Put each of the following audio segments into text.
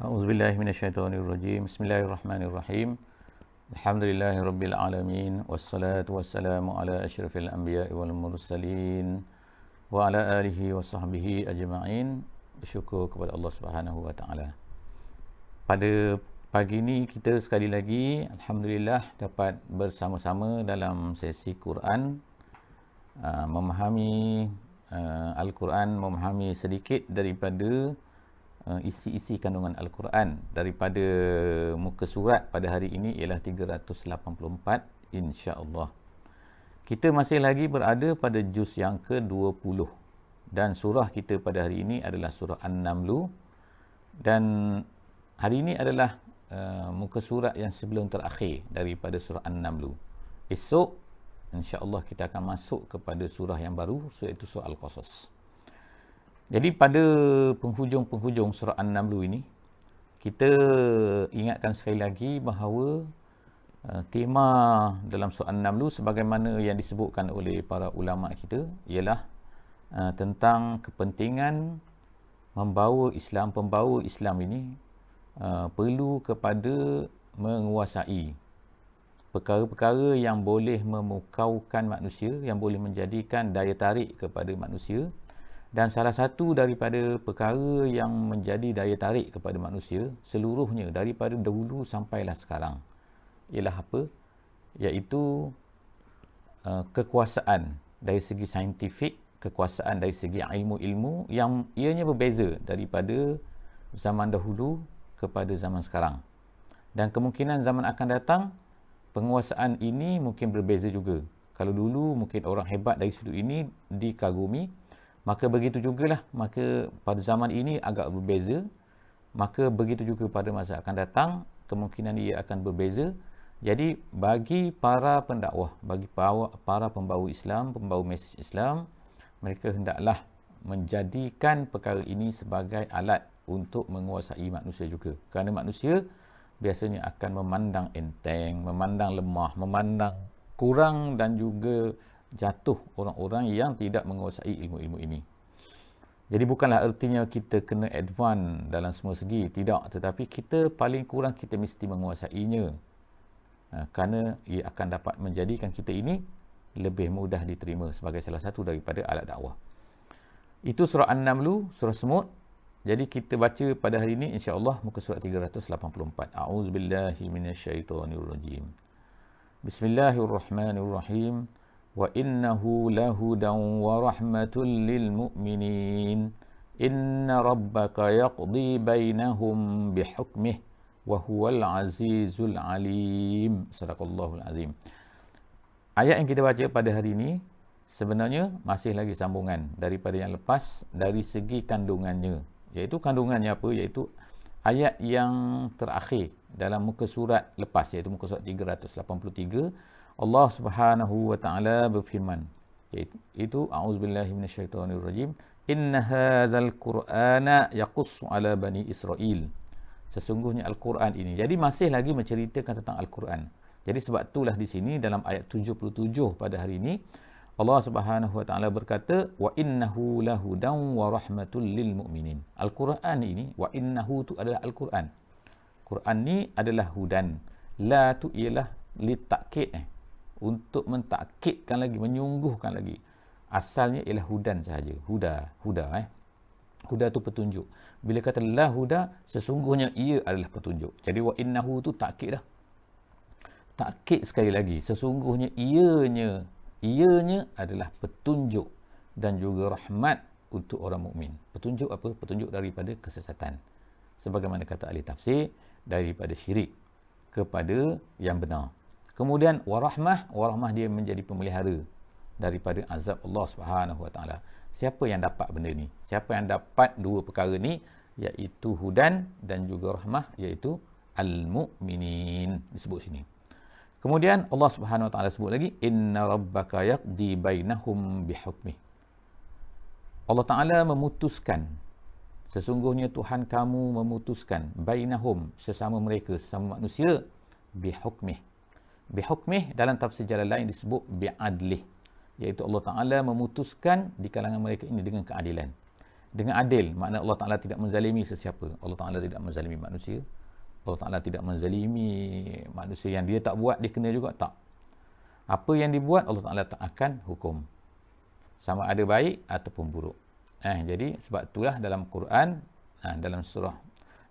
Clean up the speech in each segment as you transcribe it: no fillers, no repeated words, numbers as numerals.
A'udzubillahi minasyaitonirrajim. Bismillahirrahmanirrahim. Alhamdulillahirabbil alamin wassalatu wassalamu ala asyrafil anbiya'i wal mursalin wa ala alihi wa sahbihi ajma'in. Bersyukur kepada Allah Subhanahu wa taala. Pada pagi ini kita sekali lagi alhamdulillah dapat bersama-sama dalam sesi Quran, memahami Al-Quran, memahami sedikit daripada isi-isi kandungan Al-Quran daripada muka surat pada hari ini ialah 384 insya-Allah. Kita masih lagi berada pada juz yang ke-20 dan surah kita pada hari ini adalah surah An-Naml, dan hari ini adalah muka surat yang sebelum terakhir daripada surah An-Naml. Esok insya-Allah kita akan masuk kepada surah yang baru, iaitu surah Al-Qasas. Jadi pada penghujung-penghujung surah An-Naml ini, kita ingatkan sekali lagi bahawa tema dalam surah An-Naml sebagaimana yang disebutkan oleh para ulama kita ialah tentang kepentingan pembawa Islam ini perlu kepada menguasai perkara-perkara yang boleh memukaukan manusia, yang boleh menjadikan daya tarik kepada manusia. Dan salah satu daripada perkara yang menjadi daya tarik kepada manusia seluruhnya daripada dahulu sampailah sekarang ialah apa? Iaitu kekuasaan dari segi saintifik, kekuasaan dari segi ilmu-ilmu yang ianya berbeza daripada zaman dahulu kepada zaman sekarang. Dan kemungkinan zaman akan datang penguasaan ini mungkin berbeza juga. Kalau dulu mungkin orang hebat dari sudut ini dikagumi, maka begitu jugalah, maka pada zaman ini agak berbeza, maka begitu juga pada masa akan datang kemungkinan ia akan berbeza. Jadi bagi para pendakwah, bagi para pembawa Islam, pembawa mesej Islam, mereka hendaklah menjadikan perkara ini sebagai alat untuk menguasai manusia juga. Kerana manusia biasanya akan memandang enteng, memandang lemah, memandang kurang dan juga jatuh orang-orang yang tidak menguasai ilmu-ilmu ini. Jadi bukanlah artinya kita kena advance dalam semua segi, tidak, tetapi kita paling kurang kita mesti menguasainya, kerana ia akan dapat menjadikan kita ini lebih mudah diterima sebagai salah satu daripada alat dakwah. Itu surah An-Naml, surah semut. Jadi kita baca pada hari ini insya-Allah muka surat 384. A'udzubillahi minasyaitonirrajim. Bismillahirrahmanirrahim. Wa innahu lahudan wa rahmatul lil mu'minin. Inna rabbaka yaqdi bainahum bihukmih wa huwal azizul alim. Sadaqallahul azim. Ayat yang kita baca pada hari ini sebenarnya masih lagi sambungan daripada yang lepas dari segi kandungannya. Iaitu kandungannya apa? Iaitu ayat yang terakhir dalam muka surat lepas, iaitu muka surat 383. Allah Subhanahu wa taala berfirman, iaitu a'udzubillahi minasyaitonirrajim, inna hadzal qur'ana yaqussu ala bani Israil. Sesungguhnya Al-Quran ini. Jadi masih lagi menceritakan tentang Al-Quran. Jadi sebab itulah di sini dalam ayat 77 pada hari ini Allah Subhanahu wa taala berkata, wa innahu lahudan wa rahmatul lil mu'minin. Al-Quran ini, wa innahu tu adalah Al-Quran. Quran ni adalah hudan. La tu ialah litakkid, untuk mentakkidkan lagi, menyungguhkan lagi. Asalnya ialah hudan sahaja. Huda. Huda tu petunjuk. Bila kata la huda, sesungguhnya ia adalah petunjuk. Jadi wa innahu tu takkid dah. Takkid sekali lagi. Sesungguhnya ianya adalah petunjuk dan juga rahmat untuk orang mukmin. Petunjuk apa? Petunjuk daripada kesesatan. Sebagaimana kata ahli tafsir, daripada syirik kepada yang benar. Kemudian warahmah dia menjadi pemelihara daripada azab Allah Subhanahu wa taala. Siapa yang dapat benda ni? Siapa yang dapat dua perkara ni? Iaitu hudan dan juga rahmah, iaitu al-mu'minin, disebut sini. Kemudian Allah Subhanahu wa taala sebut lagi, inna rabbaka yaqdi bainahum bihukmih. Allah Taala memutuskan, sesungguhnya Tuhan kamu memutuskan bainahum, sesama mereka, sesama manusia, bihukmih. Bihukmih dalam tafsir jalan lain disebut bi'adlih, iaitu Allah Ta'ala memutuskan di kalangan mereka ini dengan keadilan. dengan adil. Makna Allah Ta'ala tidak menzalimi sesiapa. Allah Ta'ala tidak menzalimi manusia. Allah Ta'ala tidak menzalimi manusia yang dia tak buat, dia kena juga. Tak. Apa yang dibuat, Allah Ta'ala tak akan hukum. Sama ada baik ataupun buruk. Jadi sebab itulah dalam Quran, dalam surah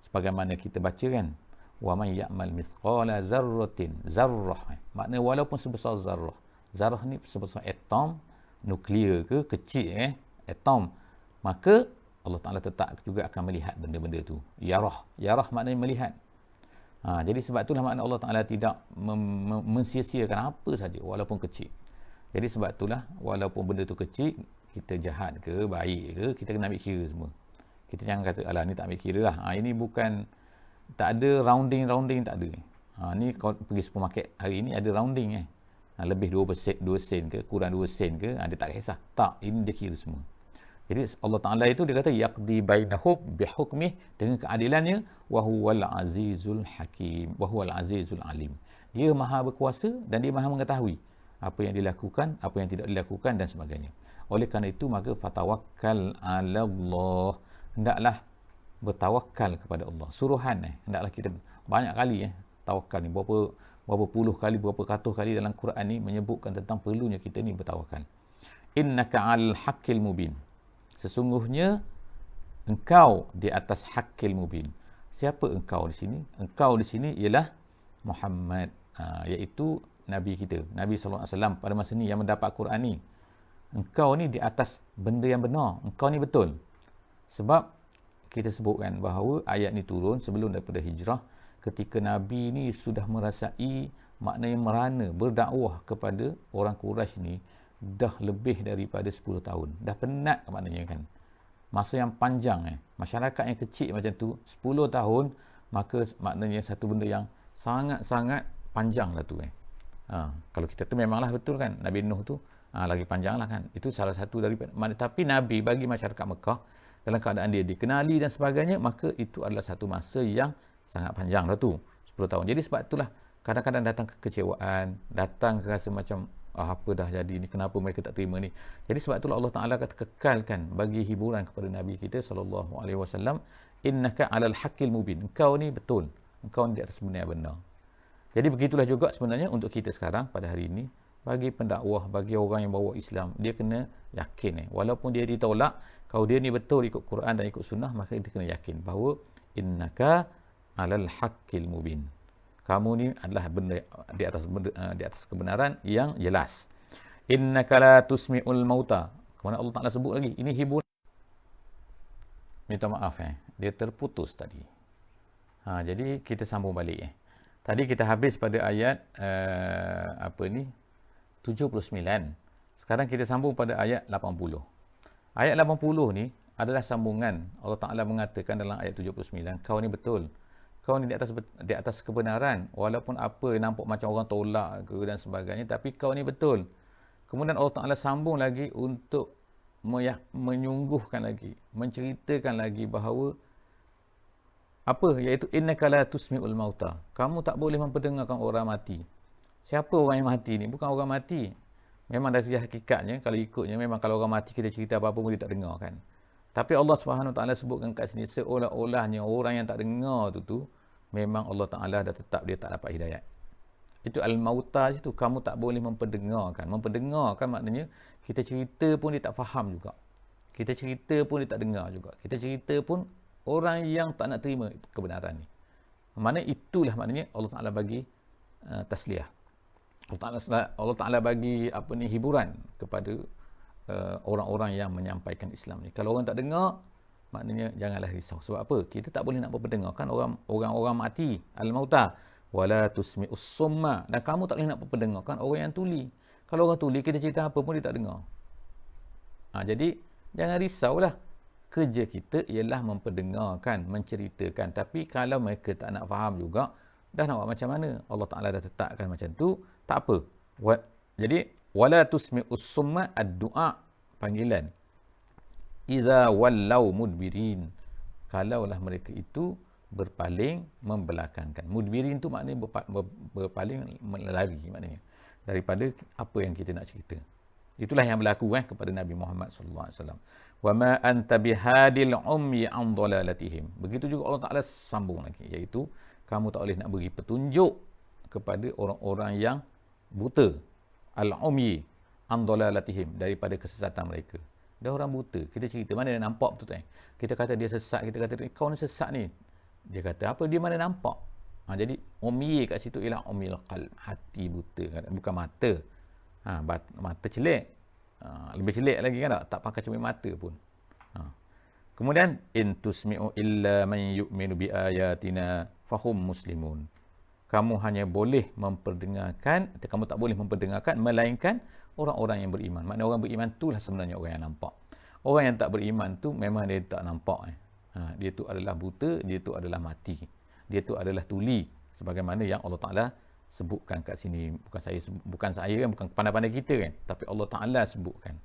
sebagaimana kita baca kan, wa man ya'mal mithqala zarratin, zarrah, makna walaupun sebesar zarrah. Zarrah ni sebesar atom nuklear ke kecil, atom, maka Allah Ta'ala tetap juga akan melihat benda-benda tu. Yarah maknanya melihat. Jadi sebab itulah makna Allah Ta'ala tidak mensia-siakan apa saja walaupun kecil. Jadi sebab itulah walaupun benda tu kecil, kita jahat ke baik ke, kita kena ambil kira semua. Kita jangan kata alah ni tak ambil kira lah. Ini bukan, tak ada rounding tak ada. Ni kau pergi supermarket hari ni ada rounding lebih 2 sen ke, kurang 2 sen ke, dia tak kisah. Tak, ini dia kira semua. Jadi Allah Ta'ala itu dia kata yaqdi bainahum bihukmih, dengan keadilannya, wa huwal azizul hakim, wa huwal azizul alim. Dia maha berkuasa dan dia maha mengetahui apa yang dilakukan, apa yang tidak dilakukan dan sebagainya. Oleh kerana itu maka fatawakkal 'ala Allah. Hendaklah bertawakal kepada Allah. Suruhan hendaklah kita banyak kali tawakal ni, berapa puluh kali, berapa ratus kali dalam Quran ni menyebutkan tentang perlunya kita ni bertawakal. Innaka 'alal haqqil mubin. Sesungguhnya engkau di atas haqqil mubin. Siapa engkau di sini? Engkau di sini ialah Muhammad, iaitu Nabi kita, Nabi SAW pada masa ni yang mendapat Quran ni. Engkau ni di atas benda yang benar. Engkau ni betul. Sebab kita sebutkan bahawa ayat ni turun sebelum daripada hijrah, ketika Nabi ni sudah merasai maknanya merana berdakwah kepada orang Quraisy ni dah lebih daripada 10 tahun. Dah penat maknanya kan. Masa yang panjang masyarakat yang kecil macam tu 10 tahun, maka maknanya satu benda yang sangat-sangat panjang lah tu kalau kita tu memanglah betul kan, Nabi Nuh tu lagi panjang lah kan. Itu salah satu daripada, tapi Nabi bagi masyarakat Mekah dalam keadaan dia dikenali dan sebagainya, maka itu adalah satu masa yang sangat panjang lah tu, 10 tahun. Jadi sebab itulah kadang-kadang datang kekecewaan, datang rasa macam apa dah jadi ni, kenapa mereka tak terima ni. Jadi sebab itulah Allah Ta'ala kata kekalkan bagi hiburan kepada Nabi kita SAW, innaka 'alal haqqil mubin. Engkau ni betul, engkau ni di atas benda yang benar. Jadi begitulah juga sebenarnya untuk kita sekarang pada hari ini, bagi pendakwah, bagi orang yang bawa Islam, dia kena yakin walaupun dia ditolak, kalau dia ni betul ikut Quran dan ikut sunnah, maka dia kena yakin bahawa innaka 'alal haqqil mubin. Kamu ni adalah benda di atas kebenaran yang jelas. Innaka la tusmi'ul mauta. Kemudian Allah Ta'ala sebut lagi, ini hiburan. Minta maaf dia terputus tadi. Jadi kita sambung balik Tadi kita habis pada ayat 79. Sekarang kita sambung pada ayat 80. Ayat 80 ni adalah sambungan. Allah Ta'ala mengatakan dalam ayat 79, kau ni betul. Kau ni di atas kebenaran. Walaupun apa nampak macam orang tolak ke dan sebagainya, tapi kau ni betul. Kemudian Allah Ta'ala sambung lagi untuk menyungguhkan lagi, menceritakan lagi bahawa apa? Iaitu innaka la tusmi'ul mauta. Kamu tak boleh memperdengarkan orang mati. Siapa orang yang mati ni? Bukan orang mati. Memang dari segi hakikatnya, kalau ikutnya, memang kalau orang mati kita cerita apa-apa pun dia tak dengar kan. Tapi Allah Subhanahu Taala sebutkan kat sini seolah-olahnya orang yang tak dengar tu memang Allah Taala dah tetap dia tak dapat hidayat. Itu al-mauta itu, kamu tak boleh memperdengarkan. Memperdengarkan maknanya kita cerita pun dia tak faham juga. Kita cerita pun dia tak dengar juga. Kita cerita pun orang yang tak nak terima kebenaran ni. Mana itulah maknanya Allah Taala bagi tasliyah. Allah Taala bagi hiburan kepada orang-orang yang menyampaikan Islam ni. Kalau orang tak dengar, maknanya janganlah risau. Sebab apa? Kita tak boleh nak memperdengarkan orang-orang mati, al-mauta, wala tusmi'us summa, dan kamu tak boleh nak memperdengarkan orang yang tuli. Kalau orang tuli, kita cerita apa pun dia tak dengar. Jadi jangan risaulah. Kerja kita ialah memperdengarkan, menceritakan. Tapi kalau mereka tak nak faham juga, dah nak buat macam mana? Allah Ta'ala dah tetapkan macam tu, tak apa. Jadi wala tusmi'us summa ad-du'a, panggilan. Iza wallau mudbirin, kalaulah mereka itu berpaling membelakangkan. Mudbirin tu maknanya berpaling, melari maknanya daripada apa yang kita nak cerita. Itulah yang berlaku kepada Nabi Muhammad sallallahu alaihi wasallam. Wa ma anta bihadil ummi an dalalatihim. Begitu juga Allah Taala sambung lagi, iaitu kamu tak boleh nak beri petunjuk kepada orang-orang yang buta, al-umyi an dalalatihim, daripada kesesatan mereka. Dia orang buta, kita cerita mana dia nampak betul kita kata dia sesat, kita kata kau ni sesat ni. Dia kata apa, dia mana nampak. Jadi umyi kat situ ialah umil qalb, hati buta, bukan mata. Mata celik, lebih celik lagi kan, tak pakai cermin mata pun. Kemudian in tusmi'u illa man yu'minu bi ayatina fahum muslimun. Kamu hanya boleh memperdengarkan, kamu tak boleh memperdengarkan melainkan orang-orang yang beriman. Maknanya orang beriman itulah sebenarnya orang yang nampak. Orang yang tak beriman tu memang dia tak nampak. Dia tu adalah buta, dia tu adalah mati. Dia tu adalah tuli, sebagaimana yang Allah Taala sebutkan kat sini. Bukan saya kan, bukan pandai-pandai kita kan, tapi Allah Taala sebutkan.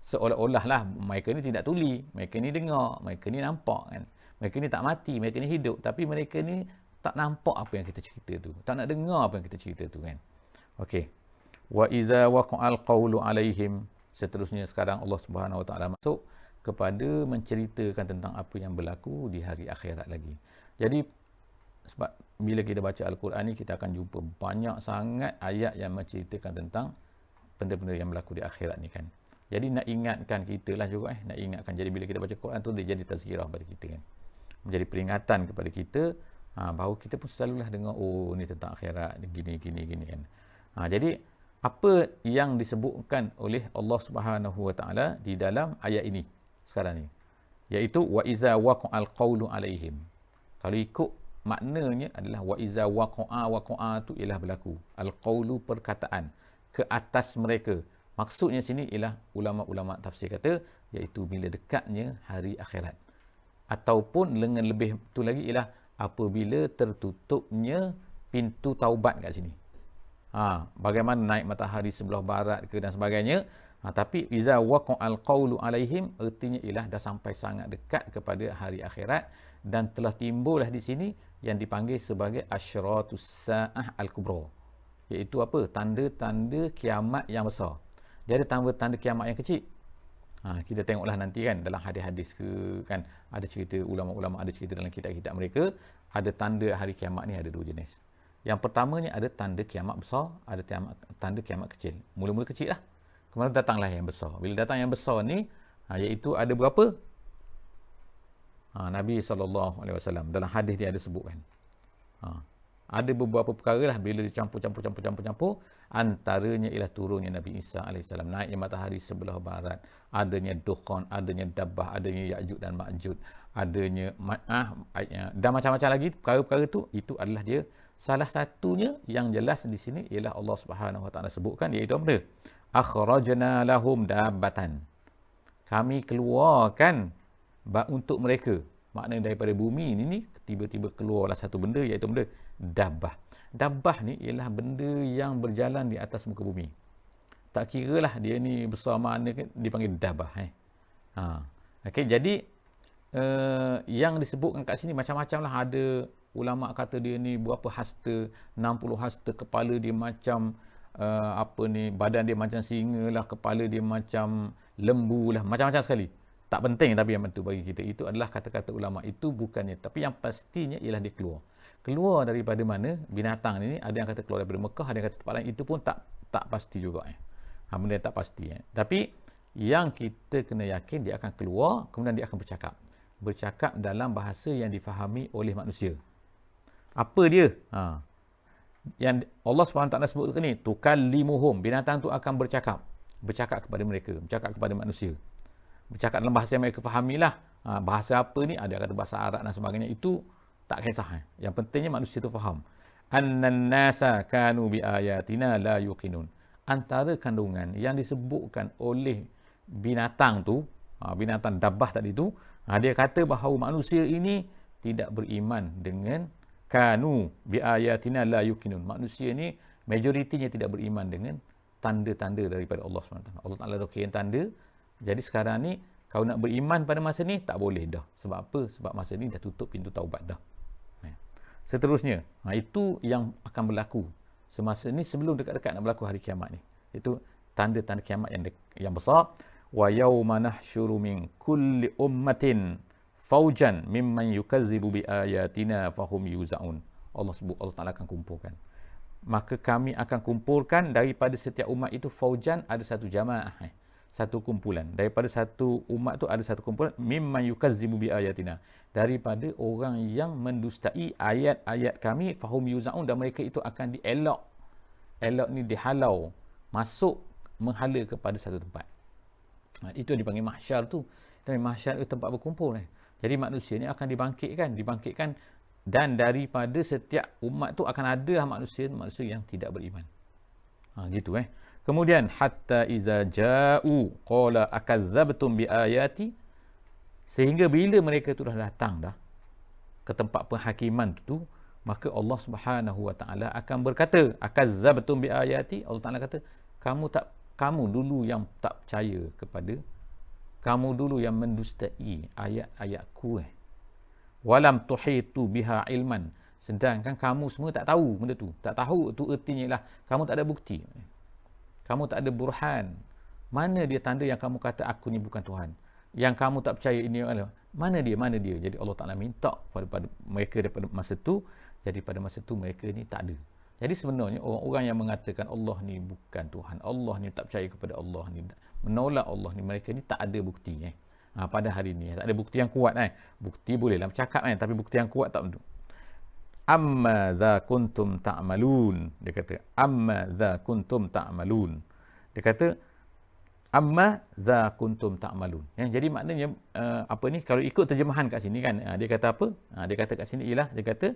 Seolah-olah lah mereka ni tidak tuli, mereka ni dengar, mereka ni nampak kan. Mereka ni tak mati, mereka ni hidup, tapi mereka ni tak nampak apa yang kita cerita tu, tak nak dengar apa yang kita cerita tu kan. Okey. Wa iza waqa'al qawlu alaihim. Seterusnya sekarang Allah Subhanahu Wa Taala masuk kepada menceritakan tentang apa yang berlaku di hari akhirat lagi. Jadi sebab bila kita baca Al-Quran ni, kita akan jumpa banyak sangat ayat yang menceritakan tentang benda-benda yang berlaku di akhirat ni kan. Jadi nak ingatkan kita lah juga nak ingatkan. Jadi bila kita baca Quran tu, dia jadi tazkirah pada kita kan. Menjadi peringatan kepada kita bahawa kita pun selalulah dengar, oh ni tentang akhirat, gini kan. Jadi apa yang disebutkan oleh Allah Subhanahu Wa Taala di dalam ayat ini sekarang ni, iaitu wa iza waqa'al qawlu alaihim. Kalau ikut maknanya adalah wa iza waqa'a tu ialah berlaku, al qawlu perkataan ke atas mereka. Maksudnya sini ialah ulama-ulama tafsir kata, iaitu bila dekatnya hari akhirat, ataupun dengan lebih tu lagi ialah apabila tertutupnya pintu taubat kat sini. Bagaimana naik matahari sebelah barat ke dan sebagainya. Tapi iza waqa'al qawlu alaihim, artinya ialah dah sampai sangat dekat kepada hari akhirat, dan telah timbullah di sini yang dipanggil sebagai asyratus sa'ah al-kubra, iaitu apa? Tanda-tanda kiamat yang besar. Dia ada tanda-tanda kiamat yang kecil. Kita tengoklah nanti kan, dalam hadis-hadis ke kan, ada cerita ulama-ulama, ada cerita dalam kitab-kitab mereka, ada tanda hari kiamat ni ada dua jenis. Yang pertamanya ada tanda kiamat besar, ada tanda kiamat kecil. Mula-mula kecil lah, kemudian datanglah yang besar. Bila datang yang besar ni, iaitu ada berapa? Nabi SAW dalam hadis dia ada sebutkan. Ada beberapa perkara lah bila dicampur, antaranya ialah turunnya Nabi Isa AS, naiknya matahari sebelah barat, adanya dukhan, adanya dabbah, adanya Ya'juj dan Ma'juj, adanya dan macam-macam lagi perkara-perkara tu. Itu adalah dia. Salah satunya yang jelas di sini ialah Allah Subhanahu Wa Taala sebutkan, iaitu apa? Akhrajna lahum dabbatan. Kami keluarkan untuk mereka. Maknanya daripada bumi ni tiba-tiba keluarlah satu benda, iaitu benda dabbah. Dabbah ni ialah benda yang berjalan di atas muka bumi. Tak kira lah dia ni besar mana, dipanggil dabbah. Okey, jadi yang disebutkan kat sini macam-macam lah. Ada ulama kata dia ni berapa hasta, 60 hasta, kepala dia macam badan dia macam singa lah, kepala dia macam lembu lah, macam-macam sekali. Tak penting, tapi yang penting bagi kita itu adalah kata-kata ulama itu bukannya, tapi yang pastinya ialah dia keluar daripada mana binatang ini. Ada yang kata keluar daripada Mekah, ada yang kata tempat lain. Itu pun tak pasti juga. Benda tak pasti. Tapi yang kita kena yakin dia akan keluar, kemudian dia akan bercakap dalam bahasa yang difahami oleh manusia. Apa dia? Yang Allah SWT sebut ni, tukallimuhum, binatang tu akan bercakap kepada mereka, bercakap kepada manusia, bercakap dalam bahasa yang mereka fahamilah. Bahasa apa ni? Ada kata bahasa Arab dan sebagainya, itu tak kisah. Yang pentingnya manusia tu faham. Annan nasa kanu bi ayatina la yuqinun. Antara kandungan yang disebutkan oleh binatang tu, binatang dabbah tadi tu, dia kata bahawa manusia ini tidak beriman dengan kanu bi ayatina la yuqinun. Manusia ni majoritinya tidak beriman dengan tanda-tanda daripada Allah SWT. Allah Taala tokian tanda. Jadi sekarang ni kalau nak beriman pada masa ni tak boleh dah. Sebab apa? Sebab masa ni dah tutup pintu taubat dah. Seterusnya, itu yang akan berlaku semasa ni sebelum dekat-dekat nak berlaku hari kiamat ni. Itu tanda-tanda kiamat yang yang besar. Wa yauma nahsyuru min kulli ummatin faujan mimman yukazzibu bi ayatina fahum yuzaun. Allah sebut, Allah Taala akan kumpulkan. Maka kami akan kumpulkan daripada setiap umat itu faujan, ada satu jamaah, satu kumpulan. Daripada satu umat tu ada satu kumpulan mimman yukazzibu bi ayatina, daripada orang yang mendustai ayat-ayat kami, fahum yuzaun, dan mereka itu akan dielak. Elak ni dihalau, masuk menghala kepada satu tempat. Itu yang dipanggil mahsyar tu. Dan mahsyar itu tempat berkumpul. Jadi manusia ni akan dibangkitkan, dan daripada setiap umat tu akan ada manusia yang tidak beriman. Gitu. Kemudian hatta iza ja'u qala akazzabtum bi ayati, sehingga bila mereka tu dah datang ke tempat penghakiman tu, maka Allah Subhanahu wa taala akan berkata, akazzabtum bi ayati, Allah Taala kata, kamu dulu yang tak percaya kepada, kamu dulu yang mendustai ayat-ayatku. Walam tuhitu biha ilman, sedangkan kamu semua tak tahu benda tu. Tak tahu tu ertinya ialah kamu tak ada bukti. Kamu tak ada burhan. Mana dia tanda yang kamu kata aku ni bukan Tuhan? Yang kamu tak percaya ini adalah mana dia? Jadi Allah Taala minta pada mereka daripada masa tu. Jadi pada masa tu mereka ni tak ada. Jadi sebenarnya orang-orang yang mengatakan Allah ni bukan Tuhan, Allah ni tak percaya kepada Allah ni, menolak Allah ni, mereka ni tak ada bukti. Pada hari ni tak ada bukti yang kuat. Bukti bolehlah bercakap, tapi bukti yang kuat tak betul. Amma za kuntum ta'malun, dia kata amma za kuntum ta'malun, dia kata amma za kuntum ta'malun. Jadi maknanya apa ni, kalau ikut terjemahan kat sini kan, dia kata apa? Dia kata kat sini ialah, dia kata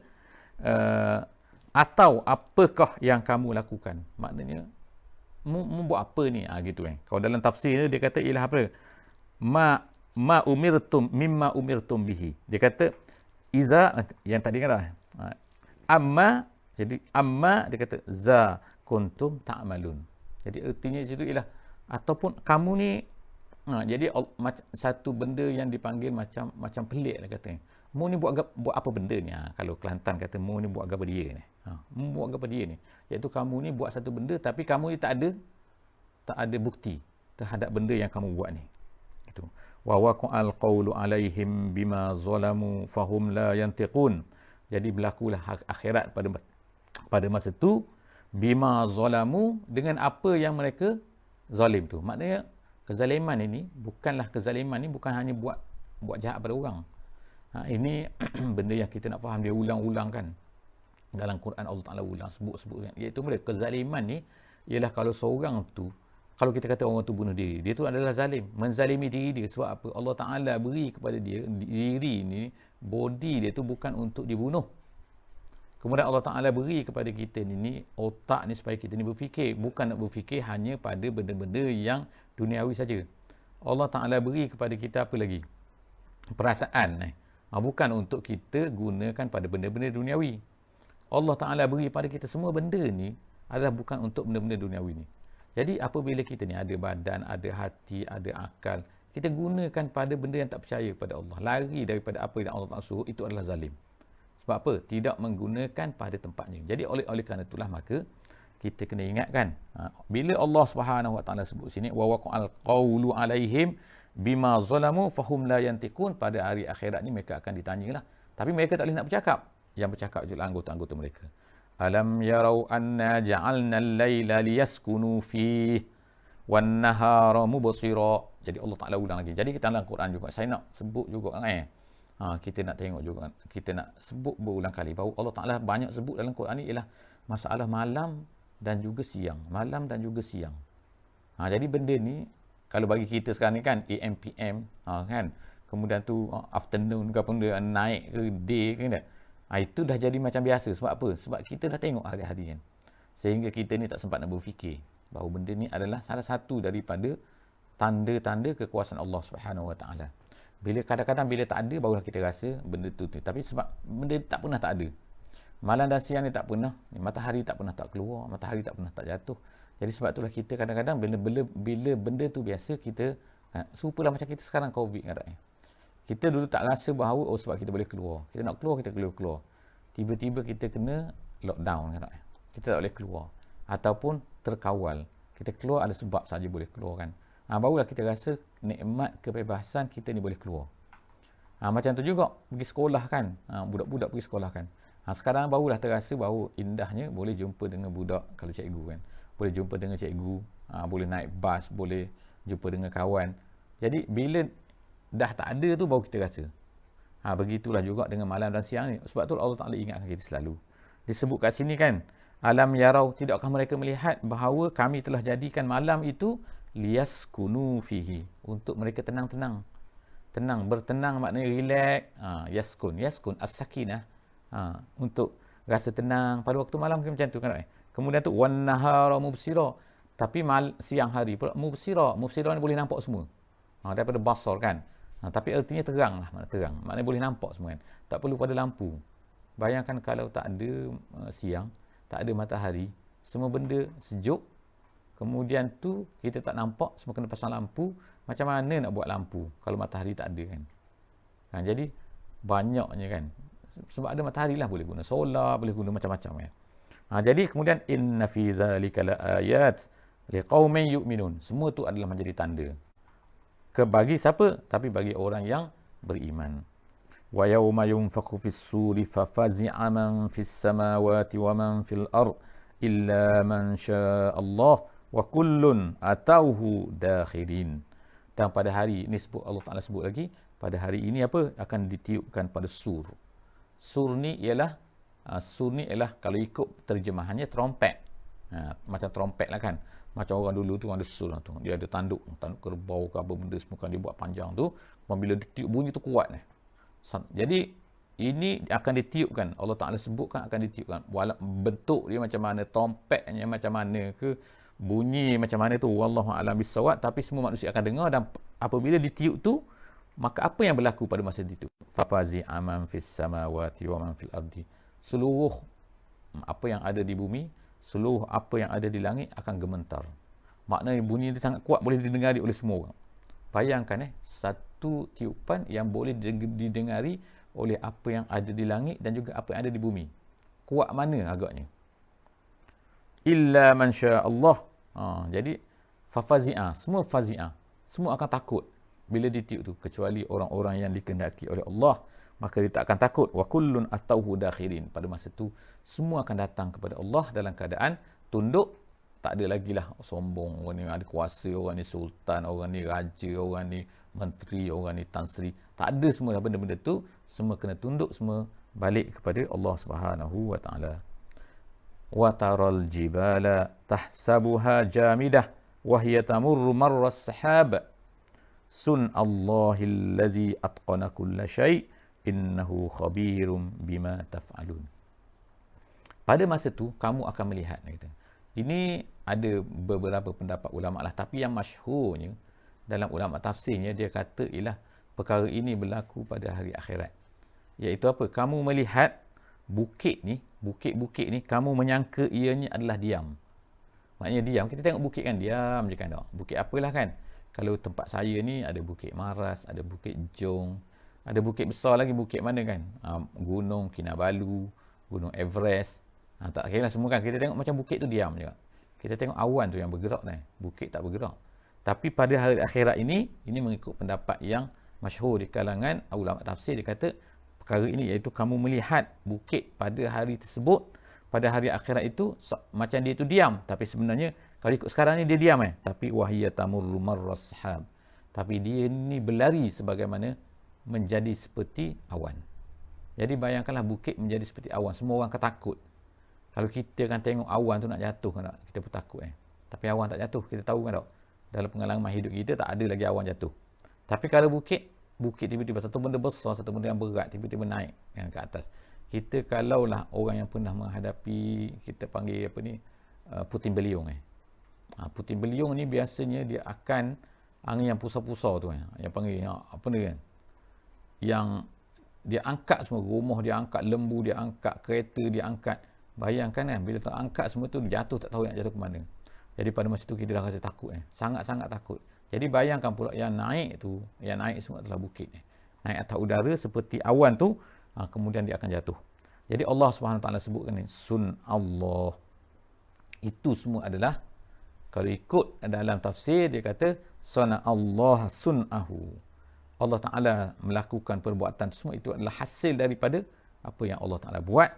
atau apakah yang kamu lakukan. Maknanya buat apa ni? Gitu. Kalau dalam tafsir dia kata ialah apa? Ma umirtum mimma umirtum bihi. Dia kata iza, yang tadi kan amma, jadi amma dia kata za kuntum ta'malun. Jadi artinya situ ialah ataupun kamu ni jadi satu benda yang dipanggil macam pelik lah katanya. Mu ni buat apa benda ni? Kalau Kelantan kata mu ni buat apa dia ni? Mu buat apa dia ni? Iaitu kamu ni buat satu benda tapi kamu ni tak ada bukti terhadap benda yang kamu buat ni. Itu. Wa waqa'al qawlu alaihim bima zalamu fahum la yantiqun. Jadi berlakulah akhirat pada masa tu bima zalamu, dengan apa yang mereka zalim tu. Maknanya kezaliman ini bukanlah kezaliman ni bukan hanya buat jahat pada orang. Ini benda yang kita nak faham, dia ulang-ulang kan. Dalam Quran Allah Taala ulang sebut-sebut kan. Iaitu kezaliman ni ialah kalau seorang tu, kalau kita kata orang tu bunuh diri, dia tu adalah zalim, menzalimi diri dia. Sebab apa? Allah Taala beri kepada dia diri ni, body dia tu bukan untuk dibunuh. Kemudian Allah Taala beri kepada kita ni otak ni supaya kita ni berfikir, bukan nak berfikir hanya pada benda-benda yang duniawi saja. Allah Taala beri kepada kita apa lagi? Perasaan. Bukan untuk kita gunakan pada benda-benda duniawi. Allah Taala beri pada kita semua benda ni adalah bukan untuk benda-benda duniawi ni. Jadi apabila kita ni ada badan, ada hati, ada akal, kita gunakan pada benda yang tak percaya kepada Allah, lari daripada apa yang Allah Taala suruh, itu adalah zalim. Sebab apa? Tidak menggunakan pada tempatnya. Jadi oleh kerana itulah maka kita kena ingatkan, bila Allah Subhanahu Wa Taala sebut sini wa waqa'al qawlu alaihim bima zalamu fahum la yantiqun, pada hari akhirat ni mereka akan ditanyalah, tapi mereka tak boleh nak bercakap. Yang bercakap ialah anggota-anggota mereka. Alam yarau anna ja'alna al-laila liyaskunu fihi wan nahara mubsira. Jadi Allah Taala ulang lagi. Jadi kita dalam Quran juga saya nak sebut juga kita nak tengok juga, kita nak sebut berulang kali bahawa Allah Taala banyak sebut dalam Quran ni ialah masalah malam dan juga siang. Malam dan juga siang. Jadi benda ni kalau bagi kita sekarang ni kan AM PM kan. Kemudian tu afternoon ke apa benda naik ke day kan. Itu dah jadi macam biasa. Sebab apa? Sebab kita dah tengok hari-hari kan. Sehingga kita ni tak sempat nak berfikir bahawa benda ni adalah salah satu daripada tanda-tanda kekuasaan Allah Subhanahu Wa Taala. Bila kadang-kadang bila tak ada barulah kita rasa benda tu. Tapi sebab benda tak pernah tak ada. Malam dan siang ni tak pernah. Matahari tak pernah tak keluar. Matahari tak pernah tak jatuh. Jadi sebab itulah kita kadang-kadang bila benda tu biasa, kita serupalah macam kita sekarang COVID kadang-kadang. Kita dulu tak rasa bahawa sebab kita boleh keluar. Kita nak keluar, kita keluar. Tiba-tiba kita kena lockdown kan. Kita tak boleh keluar. Ataupun terkawal. Kita keluar ada sebab saja boleh keluar kan. Barulah kita rasa nikmat kebebasan kita ni boleh keluar. Macam tu juga pergi sekolah kan. Budak-budak pergi sekolah kan. Sekarang barulah terasa bahawa indahnya boleh jumpa dengan budak kalau cikgu kan. Boleh jumpa dengan cikgu, boleh naik bas, boleh jumpa dengan kawan. Jadi bila dah tak ada tu baru kita rasa. Begitulah juga dengan malam dan siang ni. Sebab tu Allah Ta'ala ingatkan kita selalu. Disebut kat sini kan, alam yarau, tidakkah mereka melihat bahawa kami telah jadikan malam itu liyaskunu fihi, untuk mereka tenang-tenang. Tenang, bertenang maknanya relax. Yaskun as-sakinah. Untuk rasa tenang pada waktu malam macam tu kan. Kemudian tu wan nahara mubsira, tapi siang hari pula mubsira ni boleh nampak semua. Daripada basar kan. Tapi artinya terang lah, terang. Maknanya boleh nampak semua kan. Tak perlu pada lampu. Bayangkan kalau tak ada siang, tak ada matahari, semua benda sejuk. Kemudian tu kita tak nampak, semua kena pasang lampu. Macam mana nak buat lampu kalau matahari tak ada kan? Jadi banyaknya kan. Sebab ada matahari lah, boleh guna solar, boleh guna macam-macam kan. Jadi kemudian inna fi zalika laayat liqaumin yu'minun. Semua tu adalah menjadi tanda. Bagi siapa? Tapi bagi orang yang beriman. Wa yauma yunfakhu fis suri fafazi'a man fis samawati wa man fil ard illa man syaa Allah wa kullun atauhu dakhirin. Dan pada hari ini Allah Ta'ala sebut lagi, pada hari ini apa? Akan ditiupkan pada sur. Sur ni ialah kalau ikut terjemahannya trompet. Macam trompet lah kan. Macam orang dulu tu ada sur lah tu. Dia ada tanduk kerbau ke apa benda semua kan dia buat panjang tu. Bila ditiup bunyi tu kuat ni. Jadi ini akan ditiupkan. Allah Ta'ala sebutkan akan ditiupkan. Bentuk dia macam mana, trompetnya macam mana ke, bunyi macam mana tu wallahu a'lam bissawab, tapi semua manusia akan dengar. Dan apabila ditiup tu, maka apa yang berlaku pada masa itu? Fafazi aman fis samawati wa man fil ardi. Seluruh apa yang ada di bumi, seluruh apa yang ada di langit akan gemetar. Maknanya bunyi dia sangat kuat, boleh didengari oleh semua orang. Bayangkan satu tiupan yang boleh didengari oleh apa yang ada di langit dan juga apa yang ada di bumi. Kuat mana agaknya? Illa man syaa Allah. Jadi fafazi'a, semua fazi'ah. Semua akan takut bila ditiup tu, kecuali orang-orang yang dikehendaki oleh Allah, maka dia tak akan takut. Wa kullun atauhu dakhirin. Pada masa tu semua akan datang kepada Allah dalam keadaan tunduk. Tak ada lagi lah sombong, orang ni ada kuasa, orang ni sultan, orang ni raja, orang ni menteri, orang ni tan sri. Tak ada semua benda-benda tu, semua kena tunduk, semua balik kepada Allah Subhanahu wa taala. Wa taral jibala tahsabuha jamidah wa hiya tamurru marra as-sahab sun Allahil ladzi atqana kulla syai' innahu khabirum bima taf'alun. Pada masa tu kamu akan melihat kata. Ini ada beberapa pendapat ulama lah, tapi yang masyhurnya dalam ulama tafsirnya dia kata ialah perkara ini berlaku pada hari akhirat. Iaitu apa? Kamu melihat bukit ni, bukit-bukit ni kamu menyangka ianya adalah diam. Maknanya diam. Kita tengok bukit kan diam je kan tak? Bukit apalah kan? Kalau tempat saya ni ada Bukit Maras, ada Bukit Jong, ada bukit besar lagi, bukit mana kan? Gunung Kinabalu, Gunung Everest. Tak kira lah semua kan. Kita tengok macam bukit tu diam je. Kita tengok awan tu yang bergerak ni. Bukit tak bergerak. Tapi pada hari akhirat ini mengikut pendapat yang masyhur di kalangan ulama tafsir, dia kata perkara ini iaitu kamu melihat bukit pada hari tersebut, pada hari akhirat itu macam dia itu diam, tapi sebenarnya kalau ikut sekarang ni dia diam tapi wahiyya tamurru marras sahab, tapi dia ni berlari sebagaimana menjadi seperti awan. Jadi bayangkanlah bukit menjadi seperti awan, semua orang akan takut. Kalau kita kan tengok awan tu nak jatuh kan tak? Kita pun takut Tapi awan tak jatuh, kita tahu kan tak? Dalam pengalaman hidup kita tak ada lagi awan jatuh. Tapi kalau bukit tiba-tiba satu benda besar, satu benda yang berat tiba-tiba naik kan ke atas. Kita kalaulah orang yang pernah menghadapi, kita panggil apa ni, puting beliung puting beliung ni biasanya dia akan angin yang pusar-pusar tu yang panggil apa ni kan, yang dia angkat semua, rumah dia angkat, lembu dia angkat, kereta dia angkat. Bayangkan bila terangkat semua tu jatuh, tak tahu nak jatuh ke mana. Jadi pada masa tu kita dah rasa takut sangat-sangat takut. Jadi bayangkan pula yang naik semua adalah bukit naik atas udara seperti awan tu, kemudian dia akan jatuh. Jadi Allah Subhanahu Wa Taala sebutkan ni sun Allah. Itu semua adalah Kalau ikut dalam tafsir, dia kata, sana Allah sun'ahu. Allah Ta'ala melakukan perbuatan semua itu adalah hasil daripada apa yang Allah Ta'ala buat.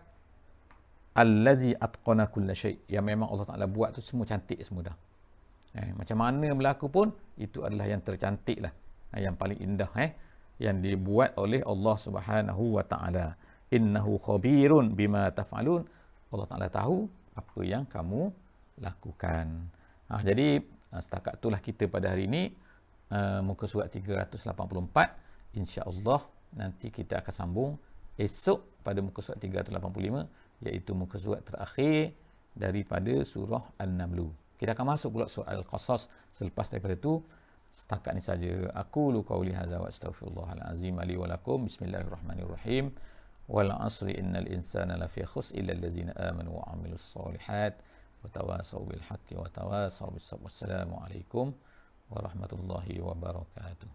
Allazi atqana kulla syai'. Yang memang Allah Ta'ala buat tu semua cantik semua dah. Macam mana berlaku pun, itu adalah yang tercantik lah. Yang paling indah. Yang dibuat oleh Allah Subhanahu Wa Ta'ala. Innahu khabirun bima taf'alun. Allah Ta'ala tahu apa yang kamu lakukan. Jadi, setakat itulah kita pada hari ini. Muka surat 384. InsyaAllah, nanti kita akan sambung esok pada muka surat 385. Iaitu muka surat terakhir daripada surah An-Naml. Kita akan masuk pula surah Al-Qasas selepas daripada itu. Setakat ni saja. Aku lu qauli hadza wa astaghfirullahal azim li wa lakum. Bismillahirrahmanirrahim. Wal 'asri innal insana lafi khusr illa allazina amanu wa 'amilus solihat wa tawasaw bil haqqi wa tawasaw bis sabr. Wassalamu alaikum warahmatullahi wabarakatuh.